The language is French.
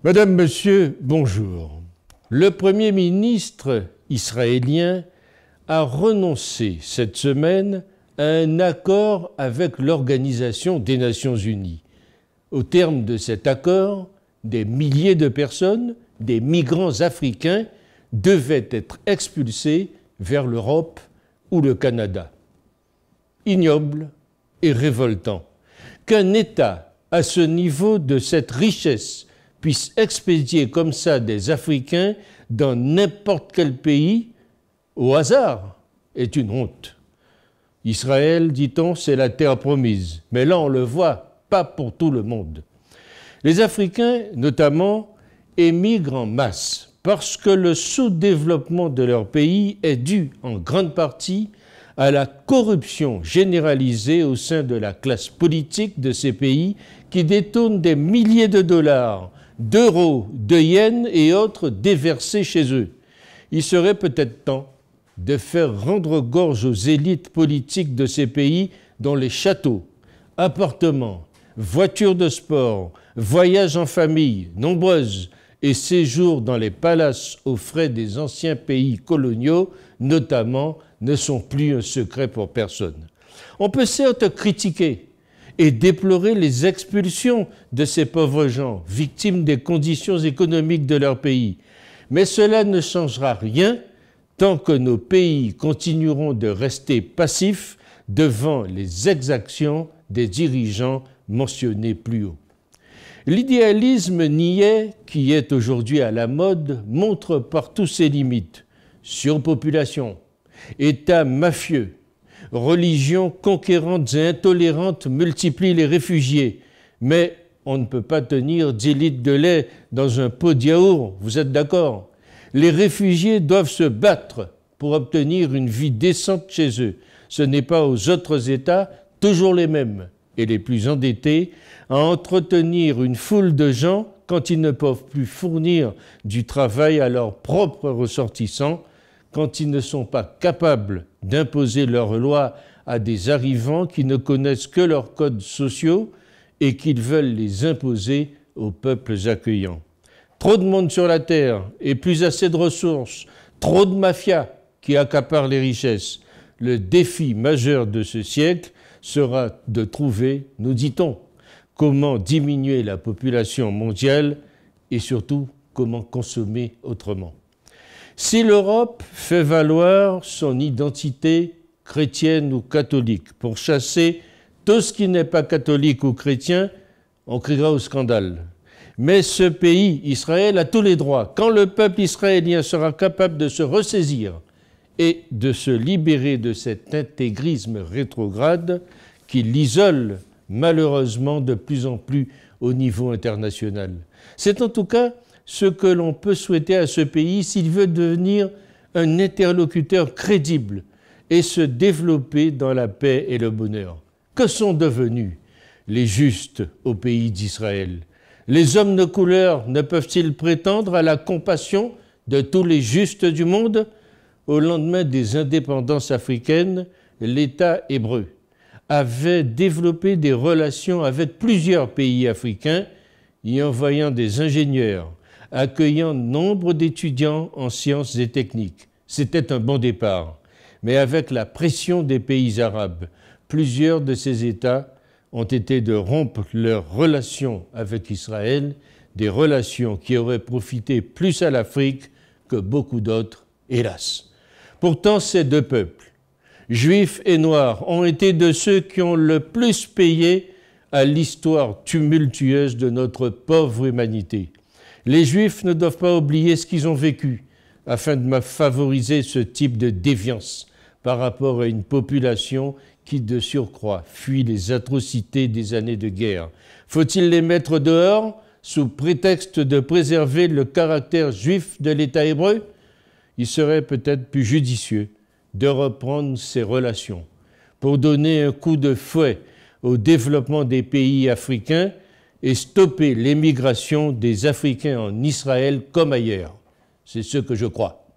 Madame, Monsieur, bonjour. Le Premier ministre israélien a renoncé cette semaine à un accord avec l'Organisation des Nations Unies. Au terme de cet accord, des milliers de personnes, des migrants africains, devaient être expulsés vers l'Europe ou le Canada. Ignoble et révoltant qu'un État à ce niveau de cette richesse puisse expédier comme ça des Africains dans n'importe quel pays, au hasard, est une honte. Israël, dit-on, c'est la terre promise. Mais là, on le voit, pas pour tout le monde. Les Africains, notamment, émigrent en masse parce que le sous-développement de leur pays est dû en grande partie à la corruption généralisée au sein de la classe politique de ces pays qui détournent des milliers de dollars, d'euros, de yens et autres déversés chez eux. Il serait peut-être temps de faire rendre gorge aux élites politiques de ces pays dont les châteaux, appartements, voitures de sport, voyages en famille nombreuses et séjours dans les palaces aux frais des anciens pays coloniaux, notamment, ne sont plus un secret pour personne. On peut certes critiquer et déplorer les expulsions de ces pauvres gens, victimes des conditions économiques de leur pays, mais cela ne changera rien tant que nos pays continueront de rester passifs devant les exactions des dirigeants mentionnés plus haut. L'idéalisme niais, qui est aujourd'hui à la mode, montre partout ses limites. Surpopulation, États mafieux, religions conquérantes et intolérantes multiplient les réfugiés. Mais on ne peut pas tenir 10 litres de lait dans un pot de yaourt, vous êtes d'accord? Les réfugiés doivent se battre pour obtenir une vie décente chez eux. Ce n'est pas aux autres États, toujours les mêmes et les plus endettés, à entretenir une foule de gens quand ils ne peuvent plus fournir du travail à leurs propres ressortissants, quand ils ne sont pas capables d'imposer leurs lois à des arrivants qui ne connaissent que leurs codes sociaux et qu'ils veulent les imposer aux peuples accueillants. Trop de monde sur la terre et plus assez de ressources, trop de mafias qui accaparent les richesses. Le défi majeur de ce siècle sera de trouver, nous dit-on, comment diminuer la population mondiale et surtout comment consommer autrement. Si l'Europe fait valoir son identité chrétienne ou catholique pour chasser tout ce qui n'est pas catholique ou chrétien, on criera au scandale. Mais ce pays, Israël, a tous les droits. Quand le peuple israélien sera capable de se ressaisir et de se libérer de cet intégrisme rétrograde qui l'isole malheureusement de plus en plus au niveau international. C'est en tout cas ce que l'on peut souhaiter à ce pays s'il veut devenir un interlocuteur crédible et se développer dans la paix et le bonheur. Que sont devenus les justes au pays d'Israël? Les hommes de couleur ne peuvent-ils prétendre à la compassion de tous les justes du monde? Au lendemain des indépendances africaines, l'État hébreu avait développé des relations avec plusieurs pays africains, y envoyant des ingénieurs, accueillant nombre d'étudiants en sciences et techniques. C'était un bon départ. Mais avec la pression des pays arabes, plusieurs de ces États ont été de rompre leurs relations avec Israël, des relations qui auraient profité plus à l'Afrique que beaucoup d'autres, hélas. Pourtant, ces deux peuples, Juifs et Noirs, ont été de ceux qui ont le plus payé à l'histoire tumultueuse de notre pauvre humanité. Les Juifs ne doivent pas oublier ce qu'ils ont vécu afin de favoriser ce type de déviance par rapport à une population qui, de surcroît, fuit les atrocités des années de guerre. Faut-il les mettre dehors sous prétexte de préserver le caractère juif de l'État hébreu? Il serait peut-être plus judicieux de reprendre ces relations pour donner un coup de fouet au développement des pays africains et stopper l'émigration des Africains en Israël comme ailleurs. C'est ce que je crois.